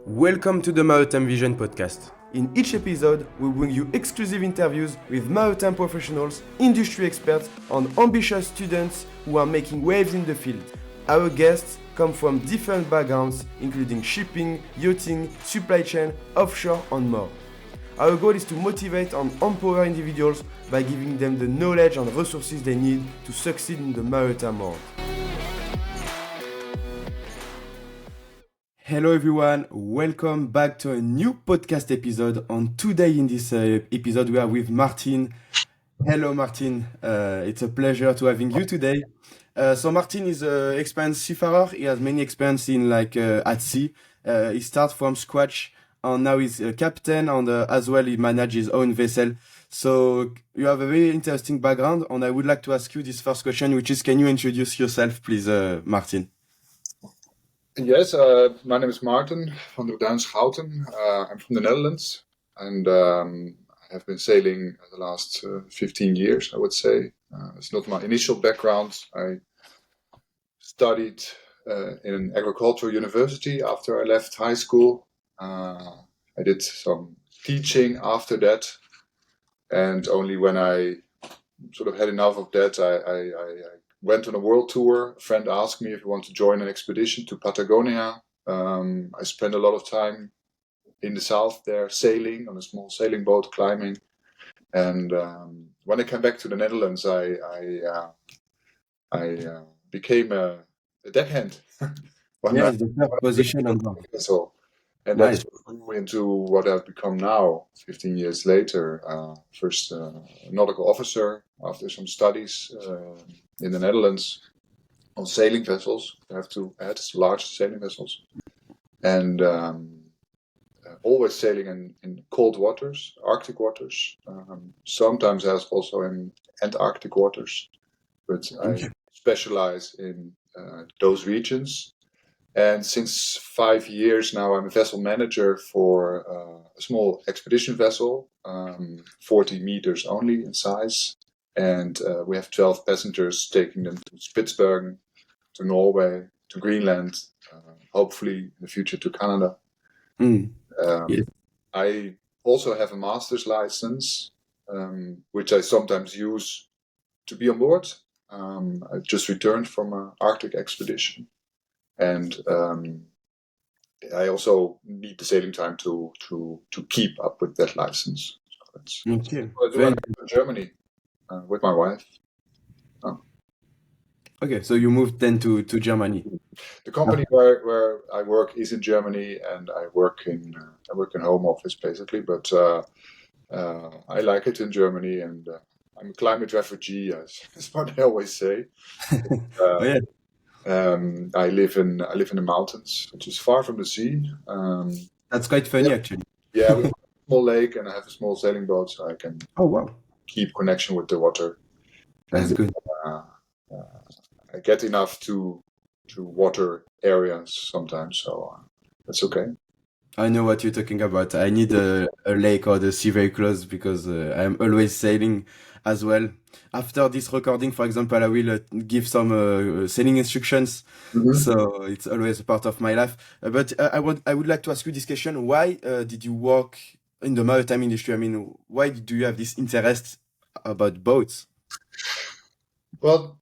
Welcome to the Maarten Vision podcast. In each episode, we bring you exclusive interviews with maritime professionals, industry experts, and ambitious students who are making waves in the field. Our guests come from different backgrounds, including shipping, yachting, supply chain, offshore, and more. Our goal is to motivate and empower individuals by giving them the knowledge and resources they need to succeed in the maritime world. Hello everyone, welcome back to a new podcast episode. And today in this episode we are with Maarten. Hello Maarten, it's a pleasure to having you today. So Maarten is an experienced seafarer. He has many experience in at sea. He starts from scratch and now he's a captain and as well he manages his own vessel. So you have a very interesting background and I would like to ask you this first question, which is can you introduce yourself please, Maarten? Yes, my name is Maarten van Duijn Schouten. I'm from the Netherlands and I have been sailing the last 15 years, I would say. It's not my initial background. I studied in an agricultural university after I left high school. I did some teaching after that, and only when I sort of had enough of that, I went on a world tour. A friend asked me if I want to join an expedition to Patagonia. I spent a lot of time in the south there, sailing on a small sailing boat, climbing. And when I came back to the Netherlands, I became a deckhand. Yes, the third position on board. So, and Nice. that grew into what I've become now, 15 years later. First nautical officer after some studies in the Netherlands on sailing vessels. I have to add large sailing vessels. And always sailing in cold waters, Arctic waters. Sometimes also in Antarctic waters. But I specialize in those regions. And since 5 years now, I'm a vessel manager for a small expedition vessel, 40 meters only in size. And we have 12 passengers, taking them to Spitsbergen, to Norway, to Greenland, hopefully in the future to Canada. Yes. I also have a master's license, which I sometimes use to be on board. I just returned from an Arctic expedition. And I also need the sailing time to keep up with that license. So that's Okay. what I do. I'm in Germany with my wife. Okay, so you moved then to Germany. The company where I work is in Germany, and I work in home office basically. But I like it in Germany, and I'm a climate refugee, as what I always say. Oh, yeah. I live in the mountains, which is far from the sea. That's quite funny actually. Yeah, we have a small lake, and I have a small sailing boat, so I can keep connection with the water. That's And good. I get enough to water areas sometimes, so that's okay. I know what you're talking about. I need a lake or the sea very close because I'm always sailing as well. After this recording, for example, I will give some sailing instructions. So it's always a part of my life. But I would like to ask you this question. Why did you work in the maritime industry? I mean, why do you have this interest about boats? Well,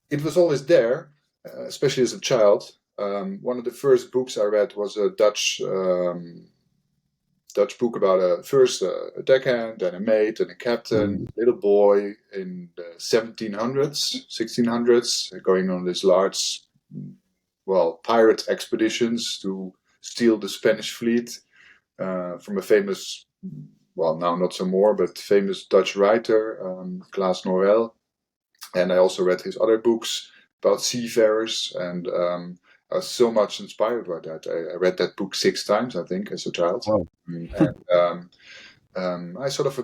it was always there, especially as a child. One of the first books I read was a Dutch book about a deckhand, then a mate, and a captain, little boy in the 1600s, going on these large, pirate expeditions to steal the Spanish fleet from a famous, now not so more, but famous Dutch writer, Klaas Noël. And I also read his other books about seafarers, and I was so much inspired by that. I read that book 6 times, I think, as a child. Wow. And I sort of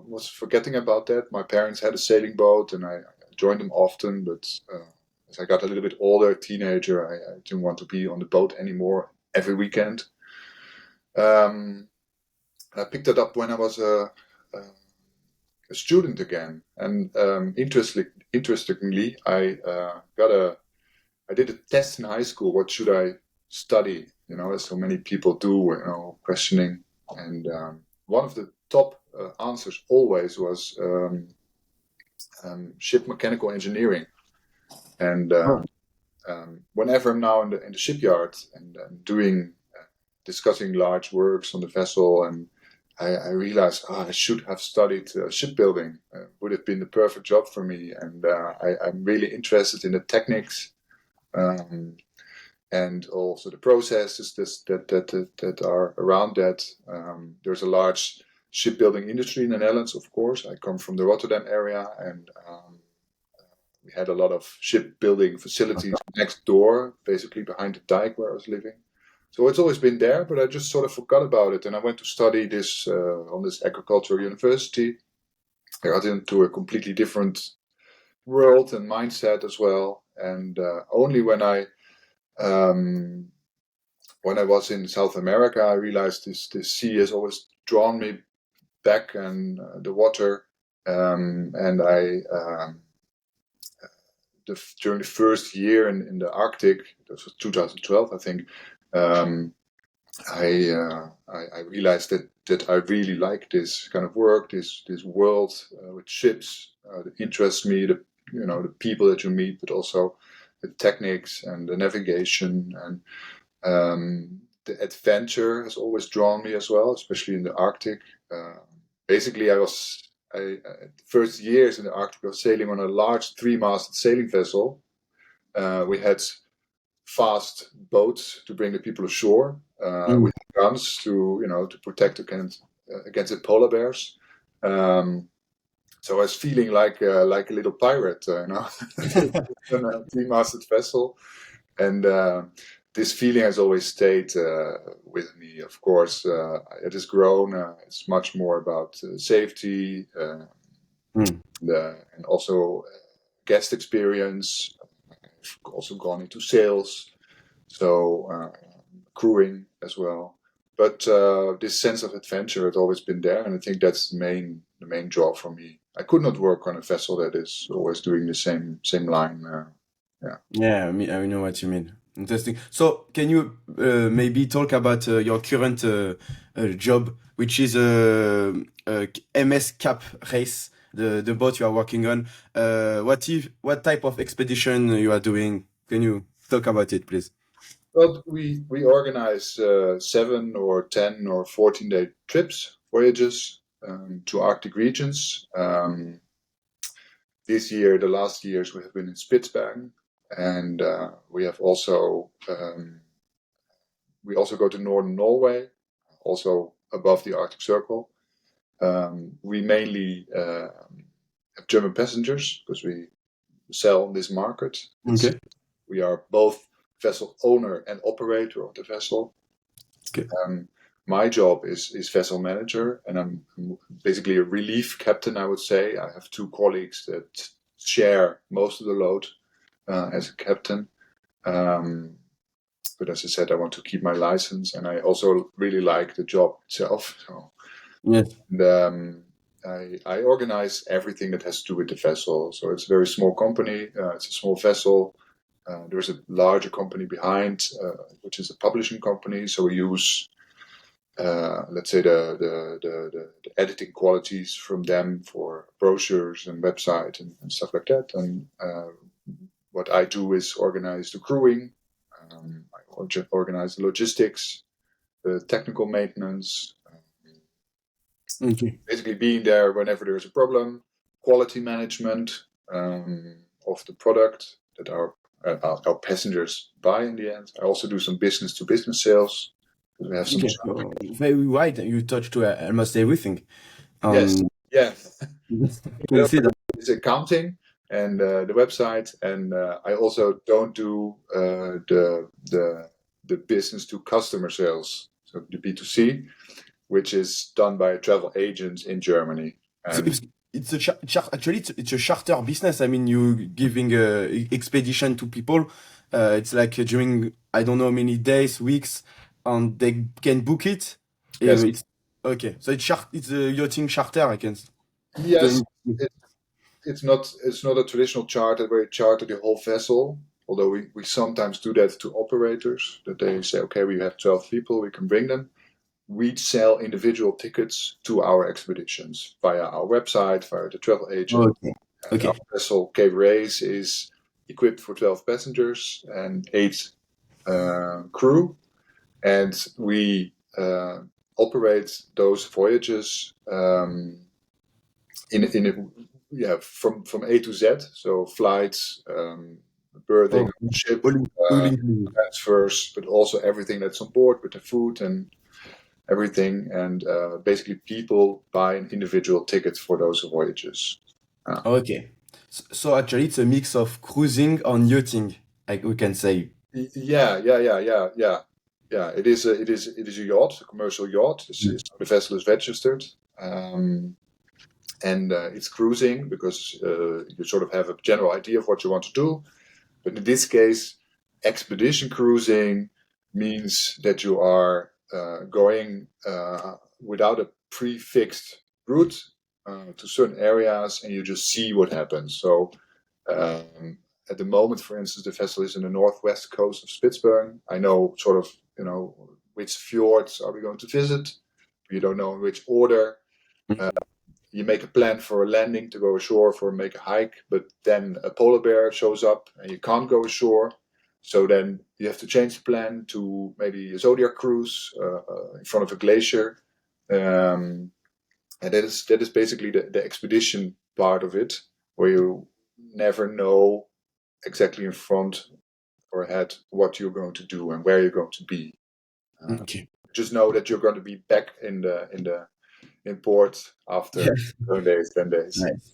was forgetting about that. My parents had a sailing boat, and I joined them often. But as I got a little bit older, teenager, I didn't want to be on the boat anymore every weekend. I picked it up when I was a student again, and interestingly, I did a test in high school. What should I study, as so many people do, questioning. And one of the top answers always was ship mechanical engineering. And whenever I'm now in the shipyard and discussing large works on the vessel, and I realized I should have studied shipbuilding. Would have been the perfect job for me. And I'm really interested in the techniques and also the processes that are around that. There's a large shipbuilding industry in the Netherlands, of course. I come from the Rotterdam area, and we had a lot of shipbuilding facilities next door, basically behind the dike where I was living. So it's always been there, but I just sort of forgot about it. And I went to study this on this agricultural university. I got into a completely different world and mindset as well. And only when I was in South America, I realized this sea has always drawn me back, and the water. And during the first year in the Arctic, this was 2012, I think. I realized that I really like this kind of work, this world with ships. That interests me. The people that you meet, but also the techniques and the navigation, and the adventure has always drawn me as well, especially in the Arctic. Basically, first years in the Arctic, I was sailing on a large 3-masted sailing vessel. We had fast boats to bring the people ashore with guns to protect against the polar bears. So I was feeling like a little pirate, on a 3-masted vessel, and this feeling has always stayed with me. Of course, it has grown. It's much more about safety and also guest experience. I've also gone into sales, so crewing as well. But this sense of adventure has always been there, and I think that's the main draw for me. I could not work on a vessel that is always doing the same line. Yeah, I know what you mean. Interesting. So, can you maybe talk about your current job, which is MS Cap Race, the boat you are working on? What type of expedition you are doing? Can you talk about it, please? Well, we organize 7 or 10 or 14-day trips, voyages to Arctic regions. This year, the last years, we have been in Spitsbergen, and we also go to northern Norway, also above the Arctic Circle. We mainly have German passengers because we sell in this market. Okay. We are both vessel owner and operator of the vessel. Okay. My job is vessel manager, and I'm basically a relief captain, I would say. I have 2 colleagues that share most of the load as a captain. But as I said, I want to keep my license, and I also really like the job itself. So, Yes. and, I organize everything that has to do with the vessel. So it's a very small company. It's a small vessel. There's a larger company behind, which is a publishing company. So we use, let's say, the editing qualities from them for brochures and website and stuff like that. And what I do is organize the crewing. I organize the logistics, the technical maintenance. Okay. Basically being there whenever there's a problem, quality management of the product that our passengers buy in the end. I also do some business-to-business sales. We have some. Okay. So, very wide. You touched almost everything. Yes. Yeah. Can see that. It's accounting and the website, and I also don't do the business to customer sales, so the B2C, which is done by travel agents in Germany. So And it's actually it's a charter business. I mean, you giving a expedition to people. It's like during I don't know many days, weeks, and they can book it. yes, It's okay. So it's a yachting charter. I can. yes, it's not a traditional charter where you charter the whole vessel. although we sometimes do that to operators, that they say, okay, we have 12 people, we can bring them. We sell individual tickets to our expeditions via our website, via the travel agent. Okay. And our Okay. vessel, Cape Race, is equipped for 12 passengers and 8 crew. And we operate those voyages from A to Z, so flights, berthing Oh, on the ship, all inclusive. transfers, but also everything that's on board with the food and everything. And basically, people buy an individual ticket for those voyages. Okay. So actually, it's a mix of cruising and yachting, like we can say. Yeah. It is a yacht, a commercial yacht. The vessel is registered. And it's cruising because you sort of have a general idea of what you want to do. But in this case, expedition cruising means that you are going without a prefixed route to certain areas, and you just see what happens. So at the moment, for instance, the vessel is in the northwest coast of Spitsbergen. I know sort of, which fjords are we going to visit. You don't know in which order. You make a plan for a landing to go ashore for make a hike, but then a polar bear shows up and you can't go ashore. So then you have to change the plan to maybe a zodiac cruise in front of a glacier. And that is basically the expedition part of it, where you never know exactly in front or ahead what you're going to do and where you're going to be. Okay. Just know that you're going to be back in port after 7 days, 10 days. Nice.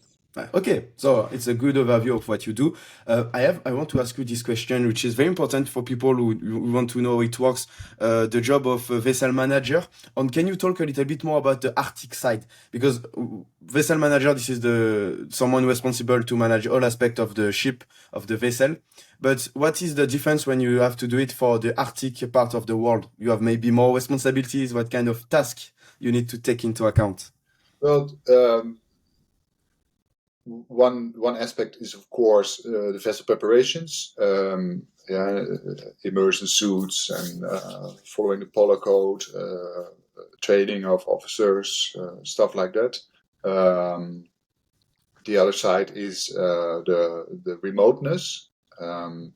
Okay, so it's a good overview of what you do. I want to ask you this question, which is very important for people who want to know how it works. The job of a vessel manager. And can you talk a little bit more about the Arctic side? Because vessel manager, this is the someone responsible to manage all aspects of the ship of the vessel. But what is the difference when you have to do it for the Arctic part of the world? You have maybe more responsibilities. What kind of task you need to take into account? Well, one aspect is of course the vessel preparations, immersion suits and following the polar code, training of officers, stuff like that. The other side is the remoteness.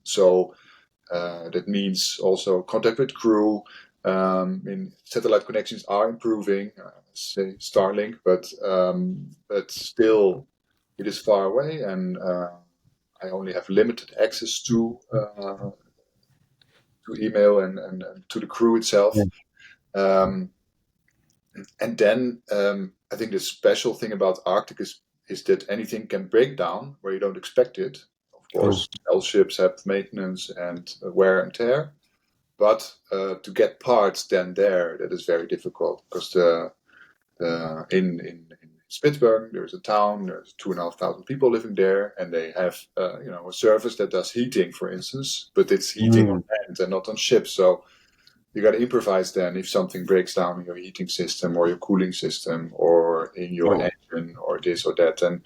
So that means also contact with crew. Satellite connections are improving, say Starlink, but still it is far away, and I only have limited access to email and to the crew itself. Um, and then I think the special thing about Arctic is that anything can break down where you don't expect it. Of course, all ships have maintenance and wear and tear, but to get parts then there, that is very difficult because in Spitsbergen there's a town, there's 2,500 people living there, and they have a service that does heating, for instance, but it's heating on land and not on ships. So you got to improvise then if something breaks down in your heating system or your cooling system or in your engine or this or that. And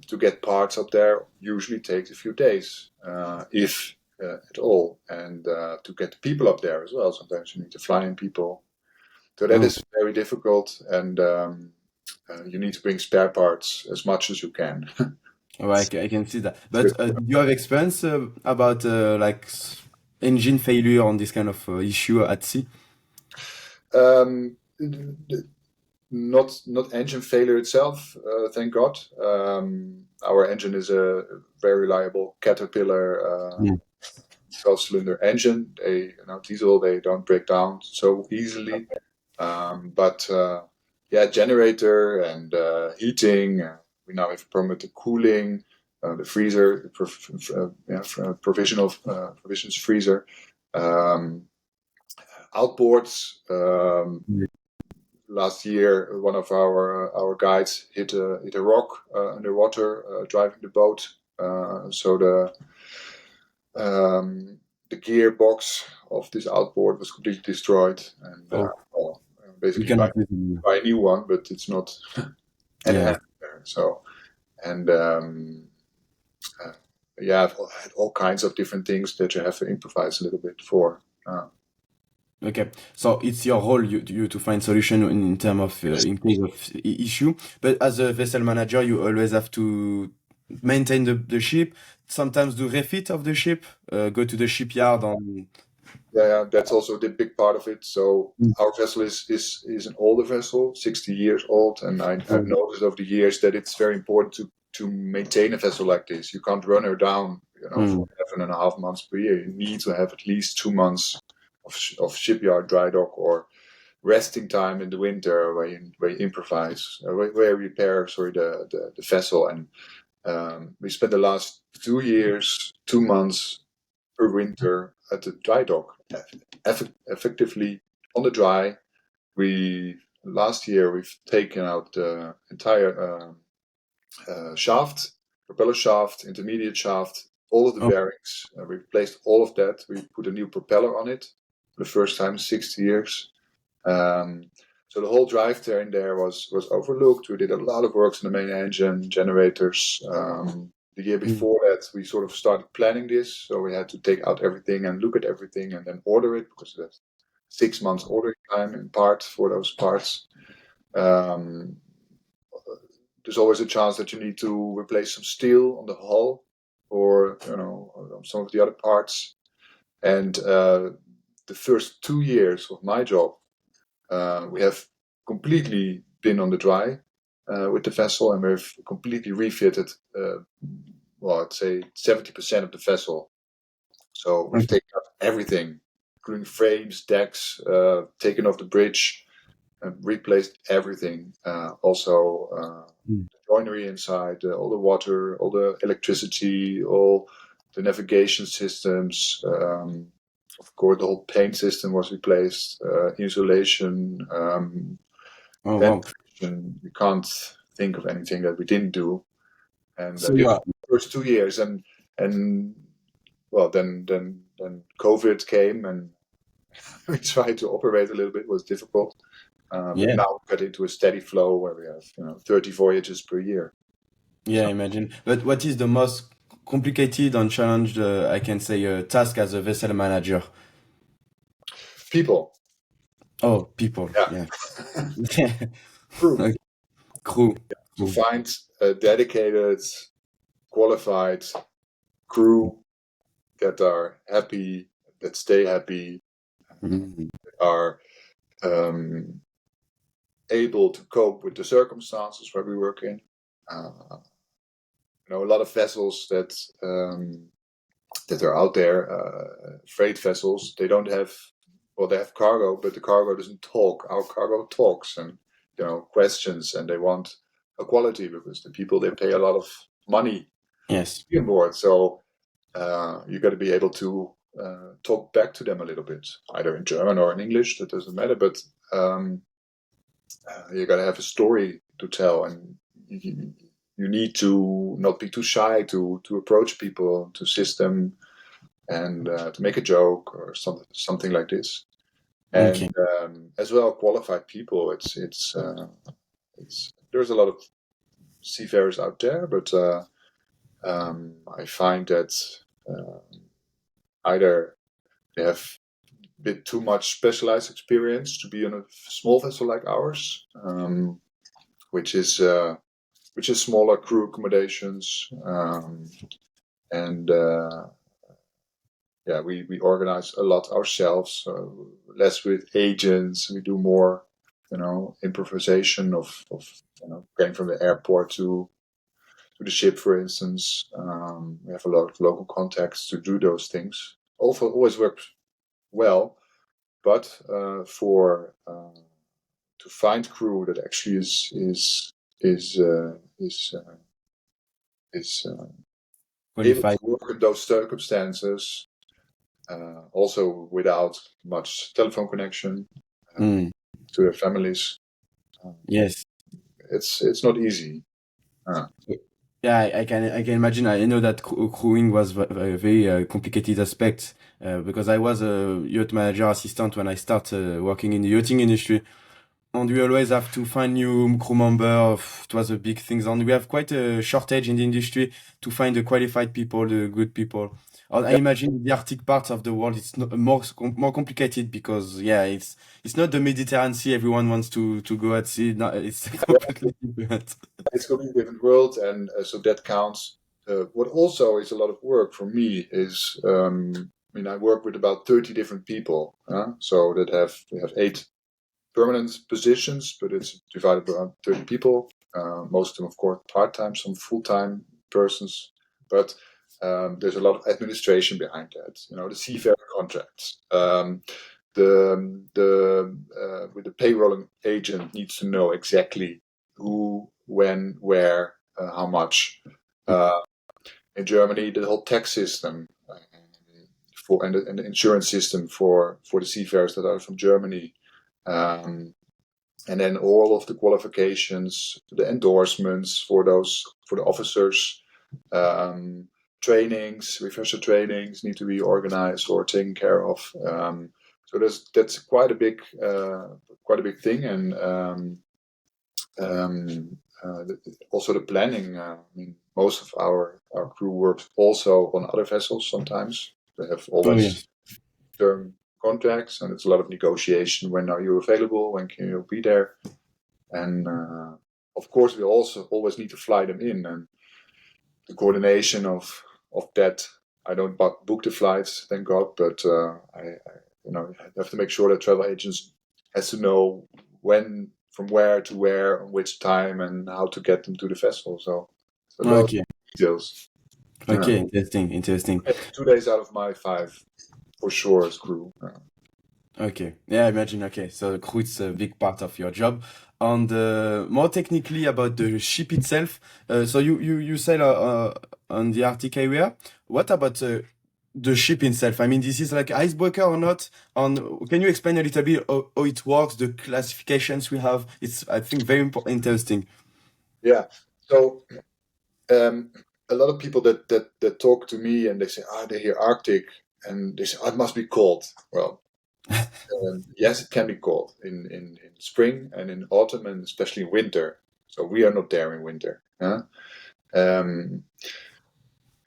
to get parts up there usually takes a few days, if at all. And to get people up there as well, sometimes you need to fly in people. So that is very difficult, and you need to bring spare parts as much as you can. Oh, I can see that. But do you have experience about engine failure on this kind of issue at sea? Um, not engine failure itself, thank God. Our engine is a very reliable Caterpillar 12-cylinder engine. Diesel, they don't break down so easily. But generator and heating. We now have a problem with the cooling, the freezer, provisions freezer, outboards. Last year, one of our guides hit a rock underwater driving the boat. So the gearbox of this outboard was completely destroyed, and basically buy a new one, but it's not any there. So, and yeah, I've had all kinds of different things that you have to improvise a little bit for. Okay, so it's your role you to find solution in terms of in case of issue. But as a vessel manager, you always have to maintain the ship. Sometimes do refit of the ship, go to the shipyard on. Yeah, that's also the big part of it. So Mm. our vessel is an older vessel, 60 years old, and I've Mm. noticed over the years that it's very important to maintain a vessel like this. You can't run her down, Mm. for 11.5 months per year. You need to have at least 2 months of shipyard dry dock or resting time in the winter where you improvise, where you repair, sorry, the vessel. And we spent the last 2 years, 2 months per winter at the dry dock, effectively on the dry. We Last year we've taken out the entire shaft, propeller shaft, intermediate shaft, all of the Oh. bearings. We replaced all of that. We put a new propeller on it for the first time in 60 years. Um, so the whole drivetrain there was overlooked. We did a lot of works on the main engine, generators. The year Mm. before that, we sort of started planning this. So we had to take out everything and look at everything and then order it because there's 6 months ordering time in part for those parts. Um, there's always a chance that you need to replace some steel on the hull or on some of the other parts. And the first 2 years of my job, we have completely been on the dry with the vessel, and we've completely refitted, I'd say 70% of the vessel. So we've Okay. taken out everything, including frames, decks, taken off the bridge, and replaced everything. Also, Mm. the joinery inside, all the water, all the electricity, all the navigation systems. Of course, the whole paint system was replaced, insulation, Oh wow. ventilation. You can't think of anything that we didn't do. And So this yeah. was the first 2 years, and well, then COVID came, and we tried to operate a little bit. It was difficult, but Yeah. now we got into a steady flow where we have 30 voyages per year. Yeah, So imagine. But what is the most complicated and challenged, I can say, task as a vessel manager? people, Oh, people. yeah, Yeah. crew, Okay. Crew. to Crew. find a dedicated, qualified crew that are happy, that stay happy, Mm. are um, able to cope with the circumstances where we work in. Uh, a lot of vessels that are out there, freight vessels, they don't have, well, they have cargo, but the cargo doesn't talk. Our cargo talks and questions, and they want equality because the people, they pay a lot of money Yes. to be on board. So you got to be able to talk back to them a little bit, either in German or in English. That doesn't matter, but you got to have a story to tell, and you need to not be too shy to approach people, to assist them, and to make a joke or something like this. Okay. And as well, qualified people. It's there's a lot of seafarers out there, but I find that either they have a bit too much specialized experience to be on a small vessel like ours, which is smaller crew accommodations, and yeah, we organize a lot ourselves, less with agents. We do more, improvisation of getting from the airport to the ship, for instance. We have a lot of local contacts to do those things. Also, always works well, but for to find crew that actually is uh, is uh, is able to Qualified. work in those circumstances, also without much telephone connection uh, Mm. to their families. Um, Yes. it's not easy. Uh, Yeah, I can imagine. I know that crewing was a very complicated aspect because I was a yacht manager assistant when I started working in the yachting industry. And we always have to find new crew member. It was a big thing. And we have quite a shortage in the industry to find the qualified people, the good people. I Yeah, imagine the Arctic parts of the world, it's not, more complicated because, yeah, it's not the Mediterranean Sea everyone wants to go at sea. No, it's completely different. it's completely different world, and so that counts. What also is a lot of work for me is, I mean, I work with about 30 different people, so that we have 8 permanent positions, but it's divided by around 30 people. Most of them, of course, part-time, some full-time persons, but there's a lot of administration behind that. You know, the seafarer contracts. With the payrolling agent needs to know exactly who, when, where, how much. Uh, in Germany, the whole tax system and the insurance system for the seafarers that are from Germany. And then all of the qualifications, the endorsements for the officers, trainings, refresher trainings need to be organized or taken care of. So that's quite a big thing, and also the planning. I mean, most of our crew works also on other vessels. Sometimes they have Oh, always yes. term contracts, and it's a lot of negotiation. When are you available? When can you be there? And of course, we also always need to fly them in, and the coordination of that. I don't book the flights, thank God, but I have to make sure that travel agents has to know when, from where to where, on which time, and how to get them to the vessel. So a lot of Okay. details. Yeah. Okay. Interesting. Interesting. 2 days out of my 5 for sure as crew. Okay. Yeah, I imagine. Okay. So crew is a big part of your job. And more technically about the ship itself. So you sail on the Arctic area. What about the ship itself? I mean, this is like icebreaker or not? And can you explain a little bit how it works, the classifications we have? It's, I think, very interesting. Yeah. So um, a lot of people that talk to me and they say, they hear Arctic and they say, it must be cold. Well, yes, it can be cold in spring and in autumn and especially in winter. So we are not there in winter. Huh? Um,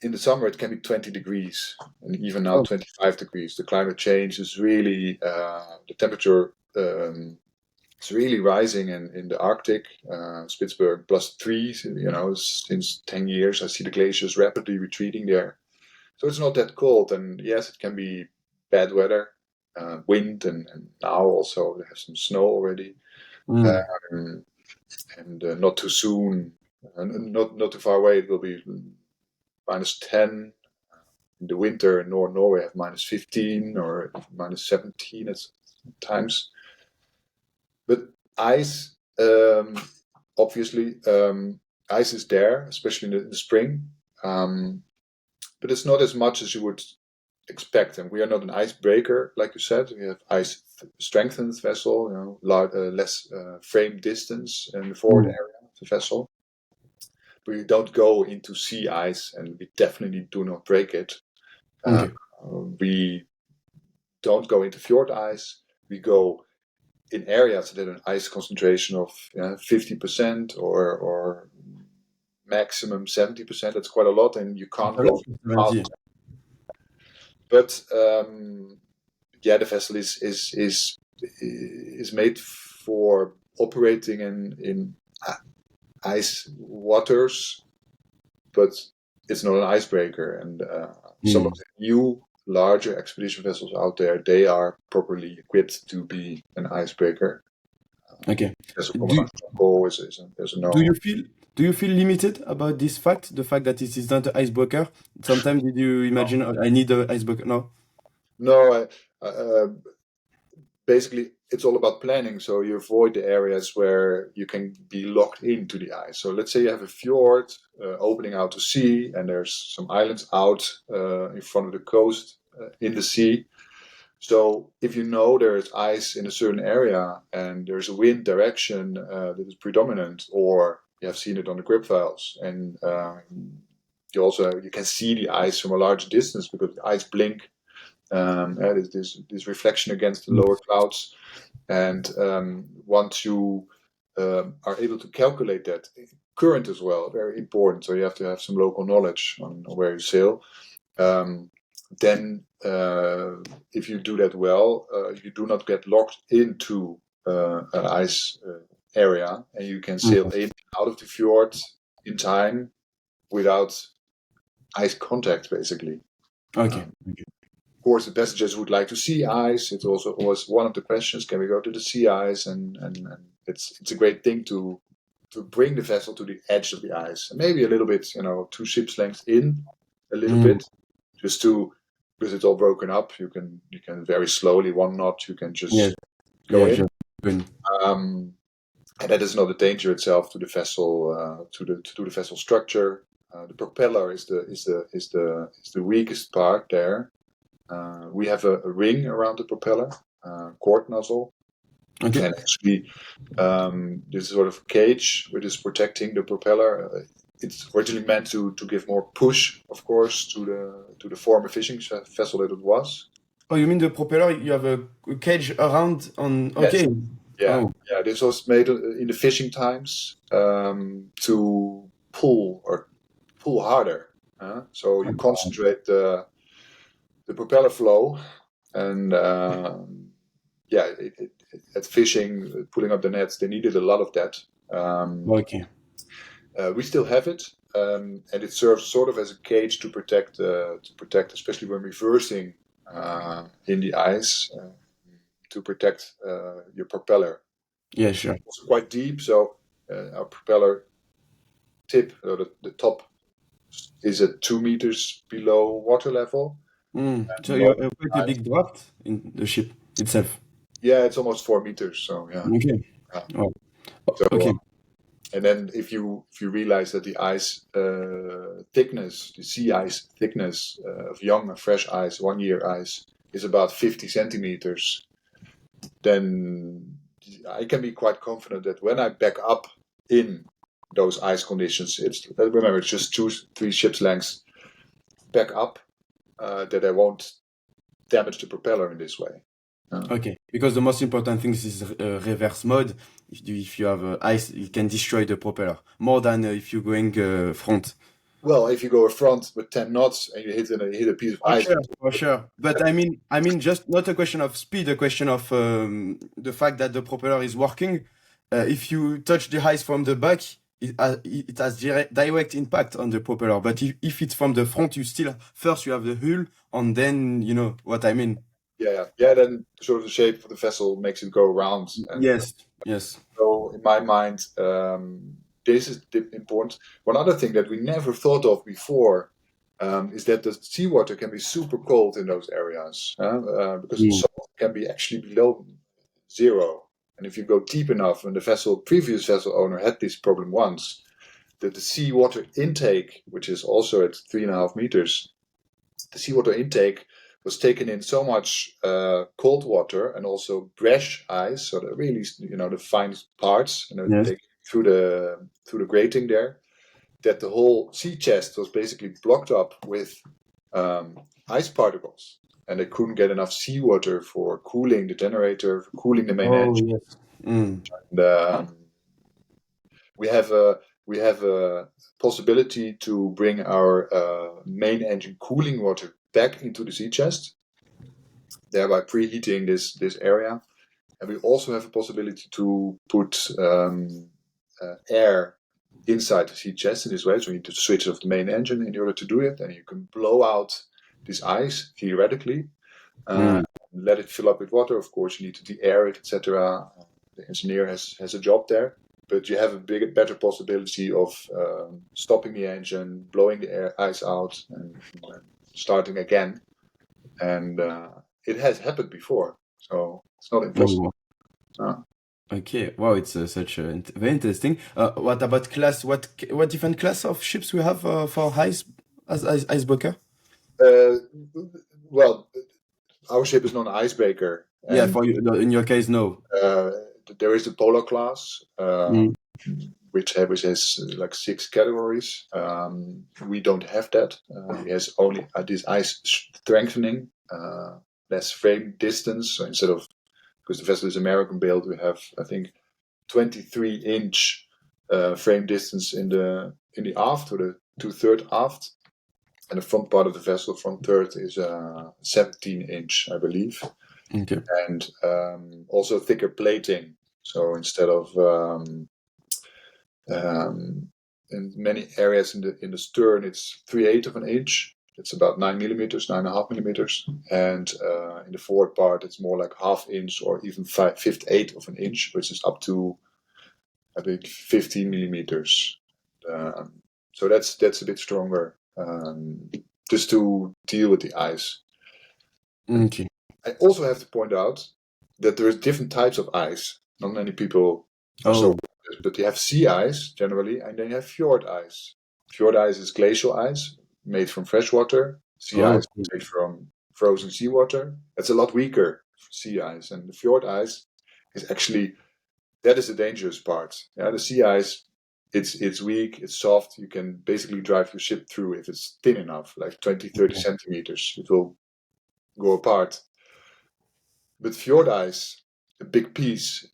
in the summer, it can be 20 degrees and even now Oh, 25 degrees. The climate change is really, the temperature is really rising in the Arctic. Spitsbergen +3, since 10 years, I see the glaciers rapidly retreating there. So it's not that cold, and yes, it can be bad weather, wind, and now also they have some snow already, mm, um, and not too soon, and not too far away. It will be -10 in the winter. In North Norway, have -15 or -17 at times. But ice, obviously, ice is there, especially in the spring. But it's not as much as you would expect. And we are not an icebreaker, like you said. We have ice strengthened vessel, less frame distance in the forward mm. area of the vessel. We don't go into sea ice, and we definitely do not break it. Uh, Okay. we don't go into fjord ice. We go in areas that have an ice concentration of 50% or maximum 70%. That's quite a lot, and you It's can't a go lot, past. 70. But yeah, the vessel is made for operating in ice waters, but it's not an icebreaker. And some of Mm. the new larger expedition vessels out there, they are properly equipped to be an icebreaker. Okay. Vessel Do Commandant Choco is a do known. you feel do you feel limited about this fact, the fact that it is not an icebreaker? Sometimes did you imagine, "Oh, I need an icebreaker"? No. No, basically it's all about planning, so you avoid the areas where you can be locked into the ice. So let's say you have a fjord opening out to sea, and there's some islands out in front of the coast in the sea. So if you know there's ice in a certain area and there's a wind direction that is predominant, or you have seen it on the grip files, and you can see the ice from a large distance because the ice blink, this reflection against the Mm. lower clouds. And once you are able to calculate that current as well, very important. So you have to have some local knowledge on where you sail. Then if you do that well, you do not get locked into an ice area, and you can sail in and out of the fjord in time without ice contact, basically. Okay. Of course, the passengers would like to see ice. It also was one of the questions: can we go to the sea ice? And it's a great thing to bring the vessel to the edge of the ice, and maybe a little bit, 2 ships lengths in, a little bit, just to, because it's all broken up. You can very slowly, 1 knot. You can just go in. And that is not a danger itself to the vessel, to the vessel structure. The propeller is the weakest part there. We have a ring around the propeller, cord nozzle. Okay. And actually, this sort of cage which is protecting the propeller. It's originally meant to give more push, of course, to the former fishing vessel that it was. Oh, you mean the propeller? You have a cage around on? Yes. Okay. Yeah, Oh. yeah. This was made in the fishing times to pull harder. So you concentrate the propeller flow, and at fishing, pulling up the nets, they needed a lot of that. Okay. We still have it, and it serves sort of as a cage to protect, especially when reversing in the ice, to protect your propeller. Yeah, sure. It's quite deep, so our propeller tip, the top, is at 2 meters below water level. So you have quite a big draft in the ship itself. Yeah, it's almost 4 meters. So yeah. Okay. Yeah. Oh. So, Okay. and then if you realize that the ice thickness, the sea ice thickness of young and fresh ice, 1 year ice, is about 50 centimeters, then I can be quite confident that when I back up in those ice conditions, remember it's just 2-3 ships lengths back up, that I won't damage the propeller in this way. Okay. Because the most important thing is reverse mode. If you have ice, it can destroy the propeller more than if you're going front. Well, if you go front with 10 knots and you hit a piece of ice, For sure. But I mean, just not a question of speed, a question of the fact that the propeller is working. If you touch the ice from the back, it has direct impact on the propeller. But if it's from the front, you still first you have the hull, and then you know what I mean. yeah. Then sort of the shape of the vessel makes it go around. And Yes. so, in my mind, this is important. One other thing that we never thought of before is that the seawater can be super cold in those areas, because the salt can be actually below 0. And if you go deep enough, and the previous vessel owner had this problem once, that the seawater intake, which is also at 3.5 meters, the seawater intake was taken in so much cold water and also brash ice, so the really, the finest parts, Yes. they through the grating there, that the whole sea chest was basically blocked up with ice particles, and they couldn't get enough seawater for cooling the generator, for cooling the main engine. Yes. Mm. And we have a possibility to bring our main engine cooling water back into the sea chest, thereby preheating this area. And we also have a possibility to put air inside the sea chest in this way. So you need to switch off the main engine in order to do it, and you can blow out this ice theoretically, let it fill up with water. Of course, you need to de-air it, etc. The engineer has a job there, but you have a better possibility of stopping the engine, blowing the ice out, and starting again. And it has happened before, so it's not impossible. Okay. Wow, it's such very interesting. What about class? What different class of ships we have for icebreaker? Well, our ship is not an icebreaker. Yeah, And for you, in your case, no. there is the polar class, which has like 6 categories. We don't have that. It has only this ice strengthening, less frame distance. So instead of because the vessel is American built, we have, I think, 23-inch frame distance in the aft, or the 2/3 aft, and the front part of the vessel, front third, is 17-inch, I believe, Okay. and also thicker plating. So instead of in many areas in the stern, it's 3/8 of an inch. It's about 9 millimeters, 9.5 millimeters, and in the forward part, it's more like 1/2 inch or even 5/8 of an inch, which is up to, I think, 15 millimeters. So that's a bit stronger, just to deal with the ice. Okay. I also have to point out that there is different types of ice. Not many people are so Oh. aware of this, but you have sea ice generally, and then you have fjord ice. Fjord ice is glacial ice made from fresh water. Sea Oh. ice is made from frozen seawater. It's a lot weaker, sea ice, and the fjord ice is actually, that is the dangerous part. Yeah, the sea ice, it's weak, it's soft. You can basically drive your ship through if it's thin enough, like 20, 30 centimeters. It will go apart. But fjord ice, a big piece,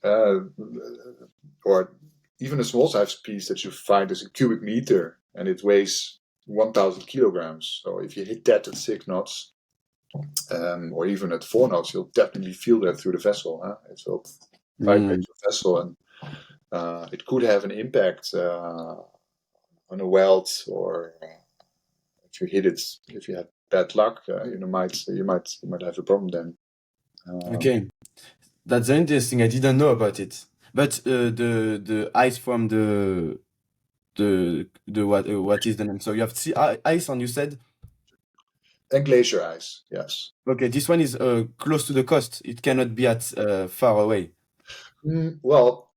or even a small size piece that you find is a cubic meter, and it weighs 1,000 kilograms. So if you hit that at 6 knots, or even at 4 knots, you'll definitely feel that through the vessel. It will vibrate the vessel, and it could have an impact on a weld, or if you hit it, if you have bad luck, you might have a problem then. Okay. That's interesting. I didn't know about it. But the ice from the what is the name? So you have sea ice, and you said And glacier ice, yes. okay. This one is close to the coast. It cannot be at far away. Well,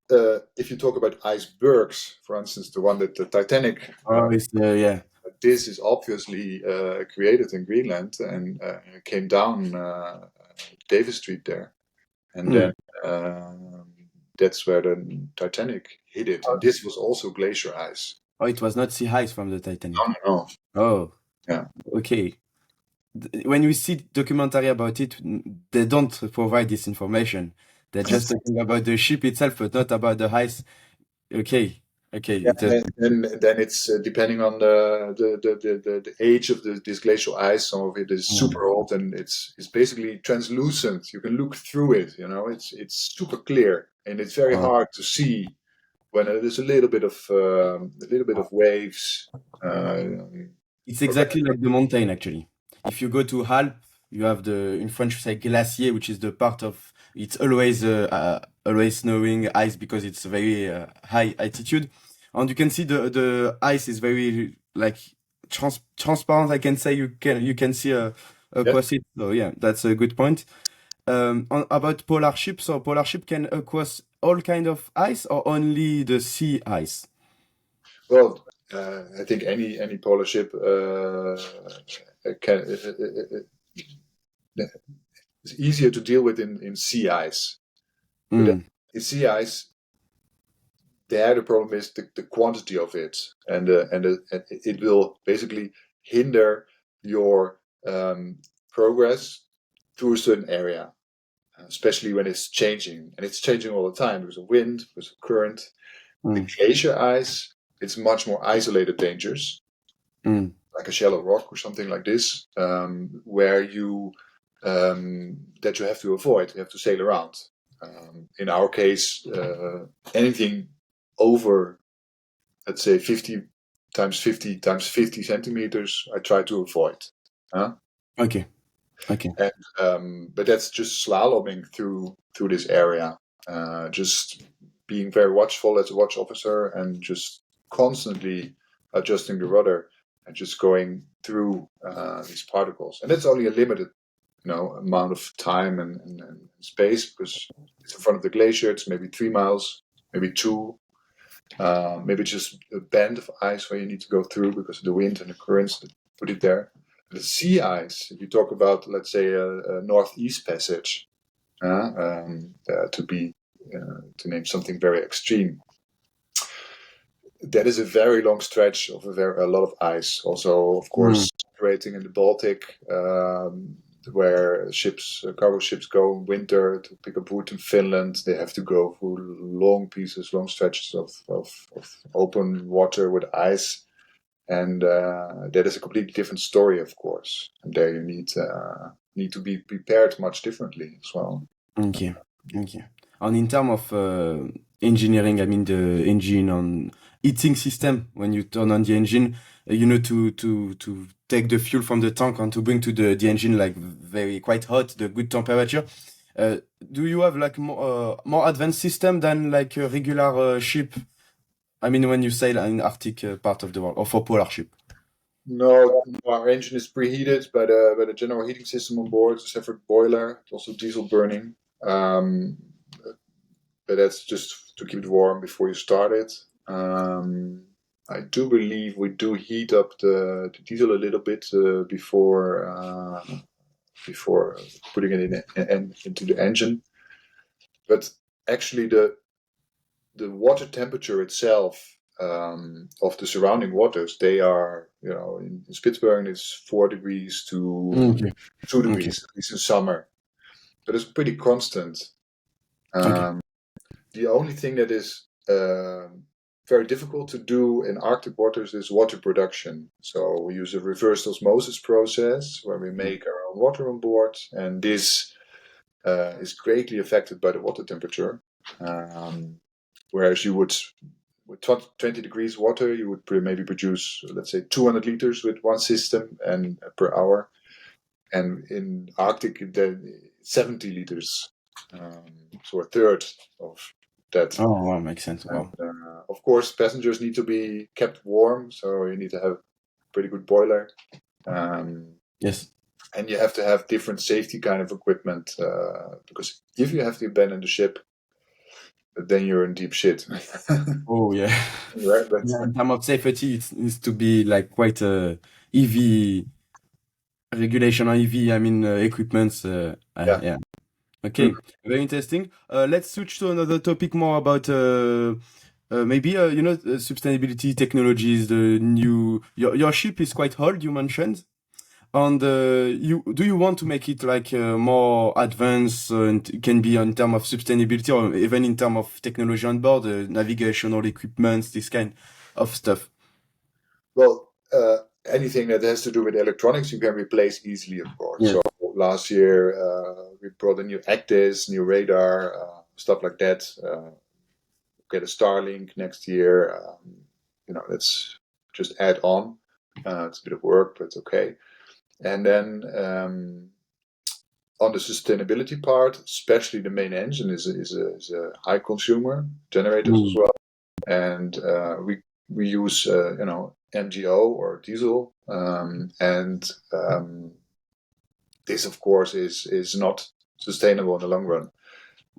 if you talk about icebergs, for instance, the one that the Titanic, Oh, it's yeah. this is obviously created in Greenland and came down Davis Street there, and Hmm. then that's where the Titanic hit it. And this was also glacier ice. Oh, it was not sea ice from the No, Titanic. no, no. Oh, Yeah. okay. When we see documentary about it, they don't provide this information. They're just talking about the ship itself, but not about the ice. Okay, okay. Yeah, It, and then it's depending on the age of this glacial ice. Some of it is super old, and it's basically translucent. You can look through it. You know, it's super clear, and it's very hard to see when there's a little bit of waves. It's exactly like the mountain, actually. If you go to Alps, you have in French, we say glacier, which is the part of, it's always snowing ice because it's very high altitude. And you can see the ice is very like transparent. I can say you can see Yeah. across it. So yeah, that's a good point. About polar ships, so polar ship can across all kind of ice or only the sea ice? Well, I think any polar ship can it's easier to deal with in sea ice. But Mm, in sea ice, the problem is the quantity of it, and it will basically hinder your progress through a certain area, especially when it's changing, and it's changing all the time. There's a wind, there's a current. The mm, glacier ice, it's much more isolated dangers, mm, like a shallow rock or something like this, where that you have to avoid. You have to sail around. In our case, anything over, let's say, 50 times 50 times 50 centimeters, I try to avoid. okay, okay. But that's just slaloming through this area, just being very watchful as a watch officer, and just constantly adjusting the rudder and just going through these particles. And that's only a limited, amount of time and space, because it's in front of the glacier. It's maybe 3 miles, maybe 2. Maybe just a band of ice where you need to go through because of the wind and the currents that put it there. The sea ice, if you talk about, let's say, a northeast passage, to name something very extreme, that is a very long stretch of a lot of ice. Also, of Mm, course, operating in the Baltic, where cargo ships go in winter to pick up wood in Finland. They have to go through long stretches of open water with ice. And that is a completely different story, of course. And there you need to be prepared much differently as well. Okay. And in terms of engineering, I mean the engine on heating system, when you turn on the engine, to take the fuel from the tank and to bring to the engine like very quite hot, the good temperature. Do you have like more advanced system than like a regular ship? I mean, when you sail in Arctic part of the world, or for polar ship. No, our engine is preheated by the general heating system on board. It's a separate boiler. It's also diesel burning. But that's just to keep it warm before you start it. I do believe we do heat up the diesel a little bit before putting it into the engine. But actually, the water temperature itself of the surrounding waters, they are, in Spitsbergen it's 4 degrees to 2 degrees, at least in summer. But it's pretty constant. The only thing that is very difficult to do in Arctic waters is water production. So we use a reverse osmosis process where we make our own water on board, and this is greatly affected by the water temperature. Whereas you would, with 20 degrees water, you would maybe produce, let's say, 200 liters with one system and per hour. And in Arctic, 70 liters, so a third of that. Oh, wow, makes sense. Wow. And, of course, passengers need to be kept warm, so you need to have a pretty good boiler. Yes. And you have to have different safety kind of equipment, because if you have to abandon the ship, then you're in deep shit. Oh, yeah. Right? Yeah, in terms of safety, it needs to be like quite EV regulation on EV, I mean, equipments. Yeah. Okay, very interesting. Let's switch to another topic more about maybe sustainability technologies. Your ship is quite old, you mentioned, and do you want to make it like more advanced? And it can be in terms of sustainability or even in terms of technology on board, navigational equipments, this kind of stuff. Well, anything that has to do with electronics, you can replace easily, of course. Yeah. So last year, we brought a new Actis, new radar, stuff like that. Get a Starlink next year. Let's just add on. It's a bit of work, but it's okay. And then on the sustainability part, especially the main engine is a high consumer, generators as well, and we use MGO or diesel, and this of course is not sustainable in the long run.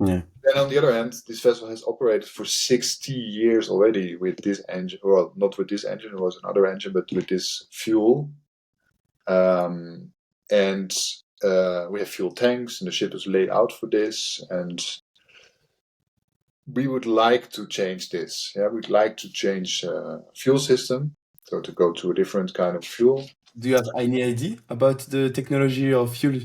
Yeah. And on the other hand, this vessel has operated for 60 years already with this engine. Well, not with this engine; it was another engine, but with this fuel. And we have fuel tanks, and the ship is laid out for this. And we would like to change this. Yeah, we'd like to change fuel system, so to go to a different kind of fuel. Do you have any idea about the technology of fuel?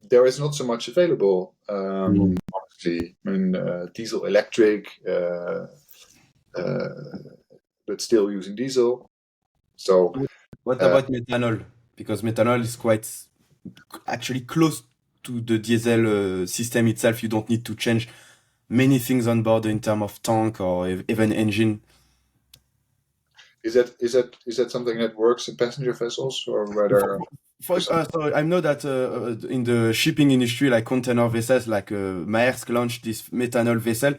There is not so much available, honestly. I mean, diesel, electric, but still using diesel. So, what about methanol? Because methanol is quite actually close to the diesel system itself. You don't need to change many things on board in terms of tank or even engine. is that something that works in passenger vessels or rather? So I know that in the shipping industry, like container vessels, like Maersk launched this methanol vessel.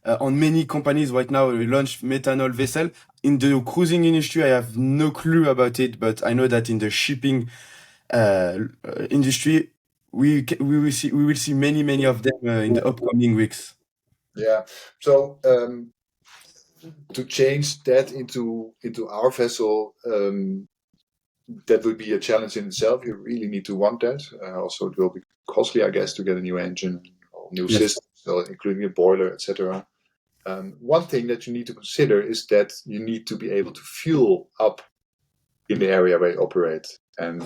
On many companies right now, we launch methanol vessel. In the cruising industry, I have no clue about it, but I know that in the shipping industry, we will see many of them in the upcoming weeks. Yeah. So to change that into our vessel, that would be a challenge in itself. You really need to want that. Also, it will be costly, I guess, to get a new engine, or new system, so including a boiler, etc. One thing that you need to consider is that you need to be able to fuel up in the area where you operate. And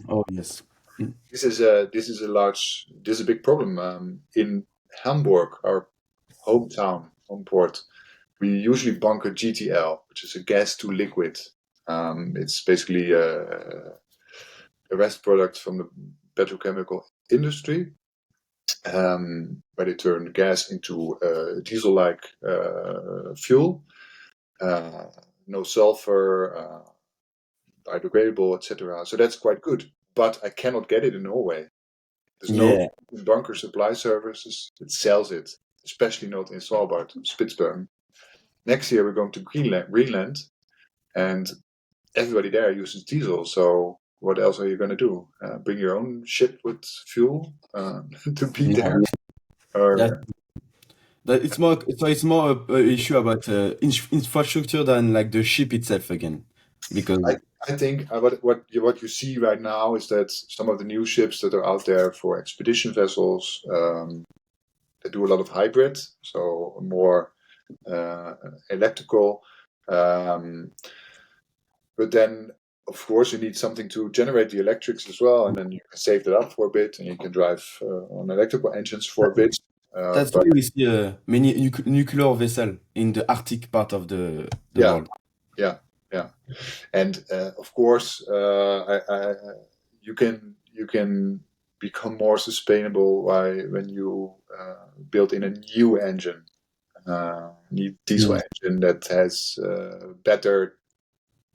Oh yes. Mm. This is a big problem in Hamburg, our hometown, home port. We usually bunker GTL, which is a gas to liquid. It's basically a rest product from the petrochemical industry, where they turn gas into diesel-like fuel. No sulfur, biodegradable, etc. So that's quite good. But I cannot get it in Norway. There's no Yeah. bunker supply services that sells it, especially not in Svalbard, Spitsbergen. Next year we're going to Greenland, and everybody there uses diesel. So what else are you going to do? Bring your own ship with fuel to be Yeah. there? Yeah. Or It's more a issue about infrastructure than like the ship itself again, because I think what you see right now is that some of the new ships that are out there for expedition vessels, they do a lot of hybrid, so more electrical. But then, of course, you need something to generate the electrics as well, and then you can save that up for a bit, and you can drive on electrical engines for a bit. that's But why we see many nuclear vessel in the Arctic part of the yeah, world. yeah, yeah, and of course, you can become more sustainable when you build in a new engine, new diesel Mm. engine that has better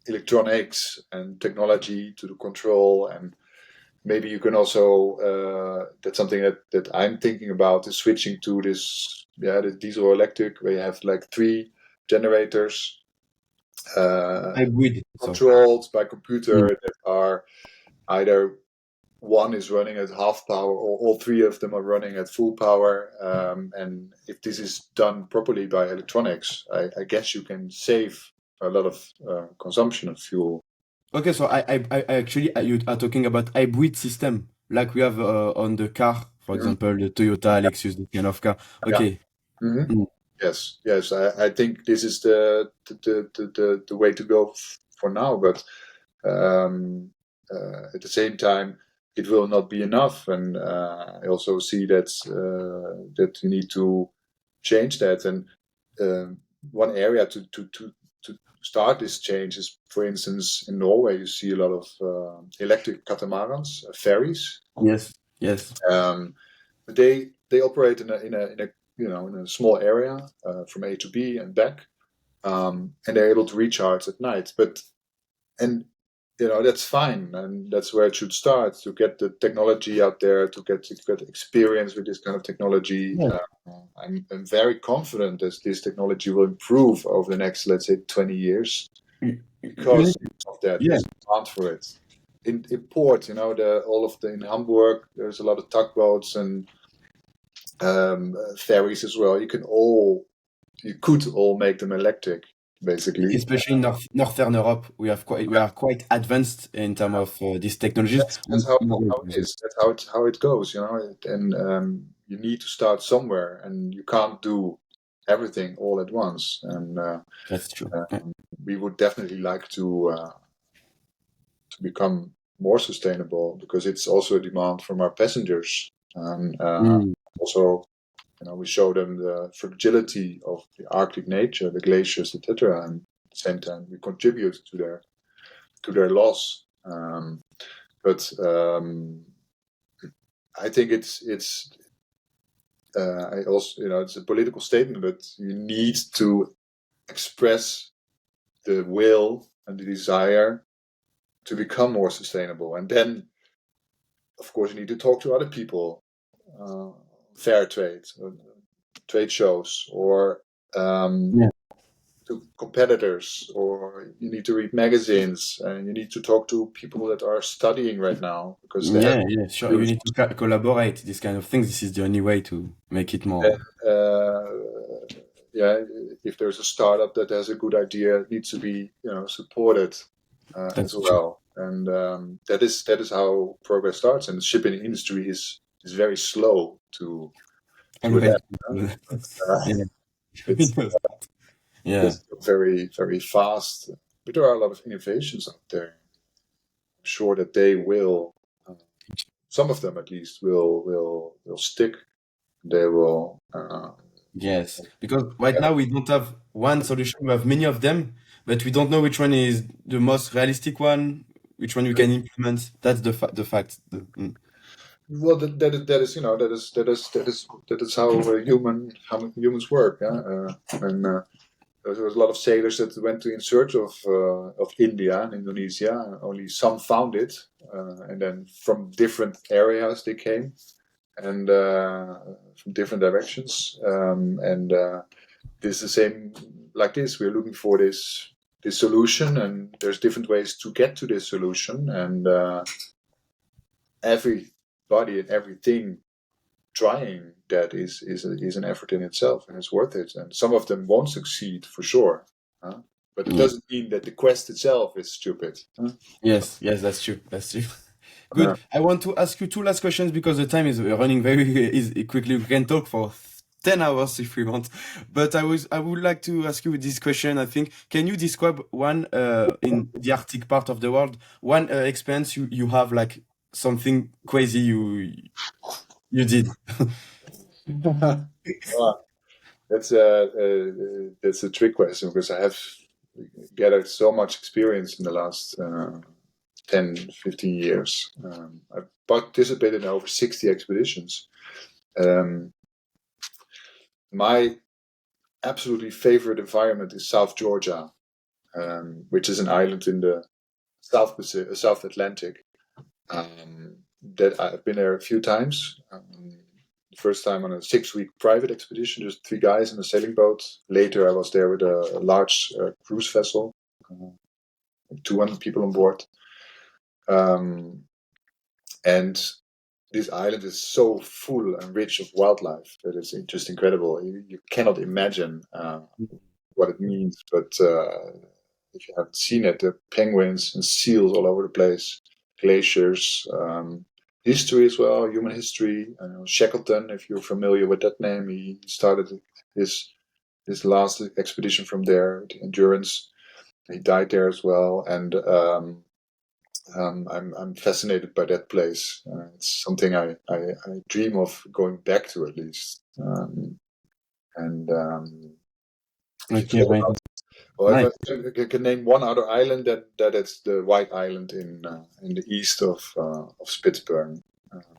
electronics and technology to the control. And maybe you can also that's something that I'm thinking about, is switching to the diesel electric, where you have like 3 generators Hybrid. So controlled by mm. computer, that are either one is running at half power, or all 3 of them are running at full power. And if this is done properly by electronics, I guess you can save a lot of consumption of fuel. Okay, so I actually you are talking about hybrid system like we have on the car, for Mhm. example, the Toyota, Lexus, this kind of car. Yeah. Okay. Hmm. Mm. Yes, yes. I think this is the way to go for now. But at the same time, it will not be enough. And I also see that you need to change that. And one area to start this change is, for instance, in Norway, you see a lot of electric catamarans, ferries. Yes. Yes. But they operate in a small area from A to B and back, and they're able to recharge at night. And that's fine, and that's where it should start, to get the technology out there, to get experience with this kind of technology. Yeah. I'm very confident that this technology will improve over the next, let's say, 20 years, You because need, of that. yeah. There's demand for it. In port, in Hamburg, there's a lot of tugboats and ferries as well. You could all make them electric, basically. Especially in Northern Europe, we are quite advanced in terms of these technologies. That's how it is. That's how it goes, And you need to start somewhere, and you can't do everything all at once. And That's true. Yeah. we would definitely like to become more sustainable, because it's also a demand from our passengers. And Mm. also, we show them the fragility of the Arctic nature, the glaciers, etc. And at the same time, we contribute to their loss. But I think I also, it's a political statement, but you need to express the will and the desire to become more sustainable. And then, of course, you need to talk to other people, fair trade, trade shows, or Yeah. to competitors, or you need to read magazines, and you need to talk to people that are studying right now, because they have Yeah, yeah, sure. You need to collaborate. This kind of things. This is the only way to make it then, more. yeah, if there's a startup that has a good idea, it needs to be supported as That's true. well. And that is how progress starts. And the shipping industry is very slow to Always. adapt. Yeah. It's Yeah. it's very very fast, but there are a lot of innovations out there. I'm sure that they will. some of them at least will stick. They will. Yes, because right now we don't have one solution. We have many of them, but we don't know which one is the most realistic one, which one we can implement. That's the fact. Well, that is how how humans work. Yeah? And there was a lot of sailors that went in search of India and Indonesia. And only some found it, and then from different areas they came, and from different directions. And this is the same like this. We're looking for this solution, and there's different ways to get to this solution, and everybody and everything trying that is an effort in itself, and it's worth it. And some of them won't succeed for sure, but it Yeah. doesn't mean that the quest itself is stupid. Yes, yes, that's true. That's true. Uh, Good. I want to ask you two last questions because the time is running very quickly. We can talk for 10 hours if we want. But I would like to ask you this question. I think, can you describe one in the Arctic part of the world, one experience you have, like something crazy you did? well, that's a trick question because I have gathered so much experience in the last 10, 15 years. I've participated in over 60 expeditions. Um, my absolutely favorite environment is South Georgia, which is an island in the South Atlantic. That I've been there a few times. The first time on a 6-week private expedition, just 3 guys in a sailing boat. Later, I was there with a large cruise vessel, 200 people on board. And this island is so full and rich of wildlife that it's just incredible. You cannot imagine what it means, but if you haven't seen it, there are penguins and seals all over the place, glaciers, history as well, human history. Shackleton, if you're familiar with that name, he started his last expedition from there, the Endurance. He died there as well, and I'm fascinated by that place. It's something I dream of going back to at least. And if you Okay, talk right. about, well, Nice. if I can name one other island, that it's the White Island in the east of Spitsbergen,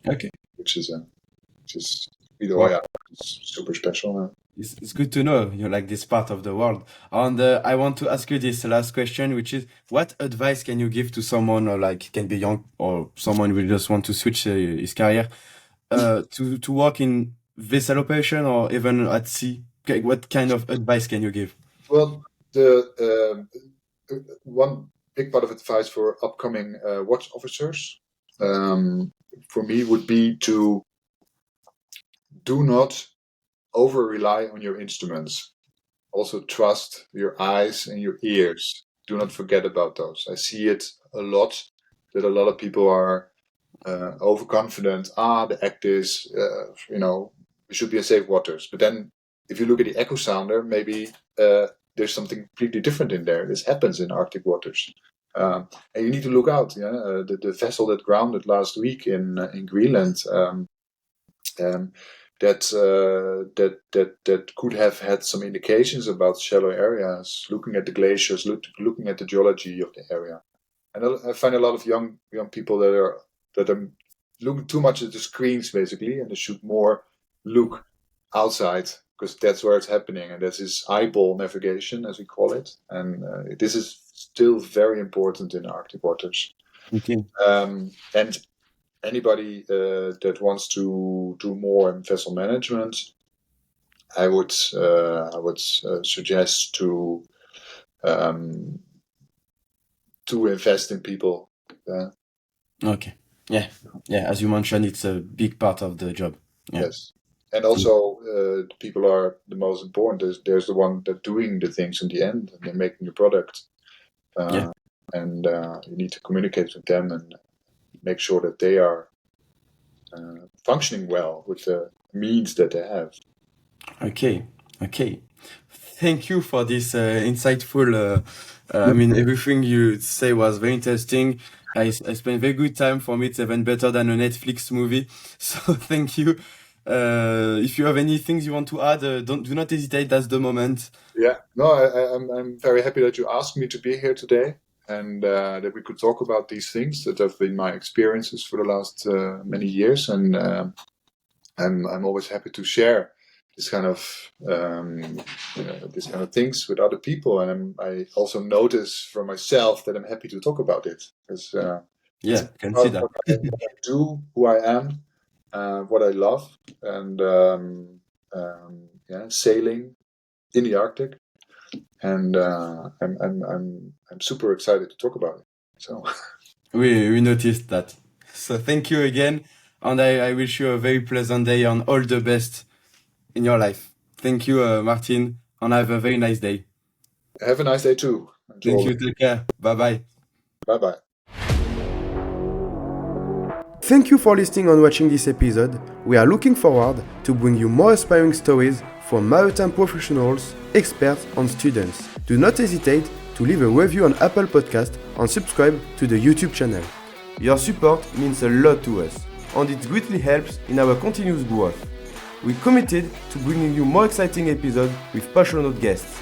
Okay. which is Wow. Vidroya. It's super special. It's good to know you like this part of the world. And I want to ask you this last question, which is, what advice can you give to someone, or like can be young, or someone who just want to switch his career, to work in vessel operation or even at sea? Okay, what kind of advice can you give? Well, the one big part of advice for upcoming watch officers, for me, would be to do not over rely on your instruments. Also, trust your eyes and your ears. Do not forget about those. I see it a lot that a lot of people are overconfident. The act is, we should be in safe waters. But then, if you look at the echo sounder, maybe there's something completely different in there. This happens in Arctic waters. And you need to look out. Yeah? The vessel that grounded last week in Greenland, um, that could have had some indications about shallow areas, looking at the glaciers, looking at the geology of the area. And I find a lot of young people that are looking too much at the screens basically, and they should more look outside because that's where it's happening, and this is eyeball navigation as we call it, and this is still very important in Arctic waters. Okay. And anybody that wants to do more in vessel management, I would suggest um, to invest in people. Okay. Yeah. Yeah. As you mentioned, it's a big part of the job. Yeah. Yes, and also people are the most important. There's the one that doing the things in the end, and they're making the product, Yeah. and you need to communicate with them and make sure that they are functioning well with the means that they have. Okay. Okay. thank you for this insightful. I mean, everything you say was very interesting. I spent very good time. For me, it's even better than a Netflix movie. So thank you. If you have any things you want to add, do not hesitate. That's the moment. Yeah, no, I'm very happy that you asked me to be here today and that we could talk about these things that have been my experiences for the last many years. And I'm always happy to share this kind of things with other people. And I also notice for myself that I'm happy to talk about it because it's Yeah, can part see of that. what I do, who I am, what I love, and sailing in the Arctic, and I'm super excited to talk about it. So We noticed that. So thank you again, and I wish you a very pleasant day and all the best in your life. Thank you, Martin, and have a very nice day. have a nice day too. And to Thank all, you. Take care. Bye bye. bye bye. Thank you for listening and watching this episode. We are looking forward to bring you more inspiring stories from maritime professionals, experts, and students. Do not hesitate to leave a review on Apple Podcast and subscribe to the YouTube channel. Your support means a lot to us, and it greatly helps in our continuous growth. We're committed to bringing you more exciting episodes with passionate guests.